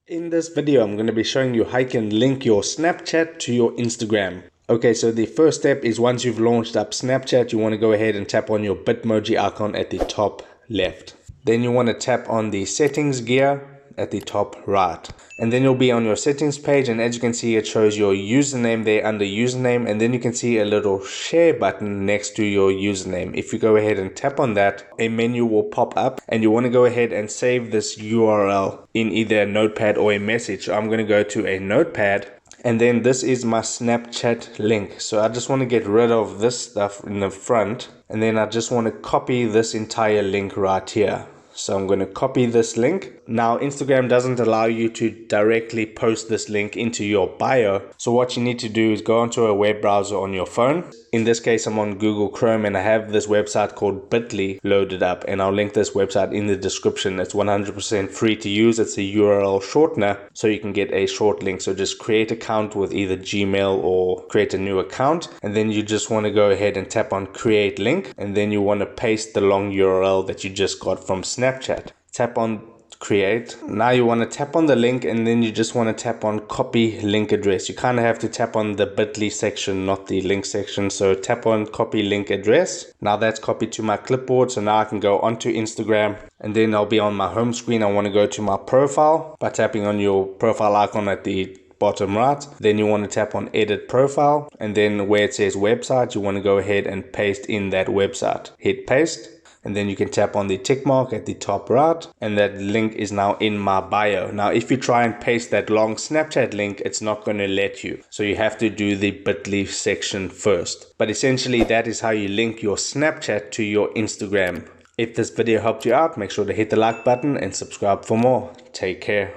In this video, I'm going to be showing you how you can link your Snapchat to your Instagram. Okay, so the first step is once you've launched up Snapchat, you want to go ahead and tap on your Bitmoji icon at the top left. Then you want to tap on the settings gear at the top right. And then you'll be on your settings page, and as you can see, it shows your username there under username, and then you can see a little share button next to your username. If you go ahead and tap on that, a menu will pop up and you want to go ahead and save this URL in either a notepad or a message. So I'm going to go to a notepad, and then this is my Snapchat link. So I just want to get rid of this stuff in the front, and then I just want to copy this entire link right here. So I'm going to copy this link. Now Instagram doesn't allow you to directly post this link into your bio. So what you need to do is go onto a web browser on your phone. In this case, I'm on Google Chrome and I have this website called Bitly loaded up, and I'll link this website in the description. It's 100% free to use. It's a URL shortener, so you can get a short link. So just create an account with either Gmail or create a new account, and then you just want to go ahead and tap on create link, and then you want to paste the long URL that you just got from Snapchat. Tap on create. Now you want to tap on the link, and then you just want to tap on copy link address. You kind of have to tap on the bit.ly section, not the link section. So tap on copy link address. Now that's copied to my clipboard, so now I can go onto Instagram, and then I'll be on my home screen. I want to go to my profile by tapping on your profile icon at the bottom right. Then you want to tap on edit profile, and then where it says website, you want to go ahead and paste in that website. Hit paste. And then you can tap on the tick mark at the top right, and that link is now in my bio. Now if you try and paste that long Snapchat link, it's not going to let you. So you have to do the bit.ly section first. But essentially that is how you link your Snapchat to your Instagram. If this video helped you out, make sure to hit the like button and subscribe for more. Take care.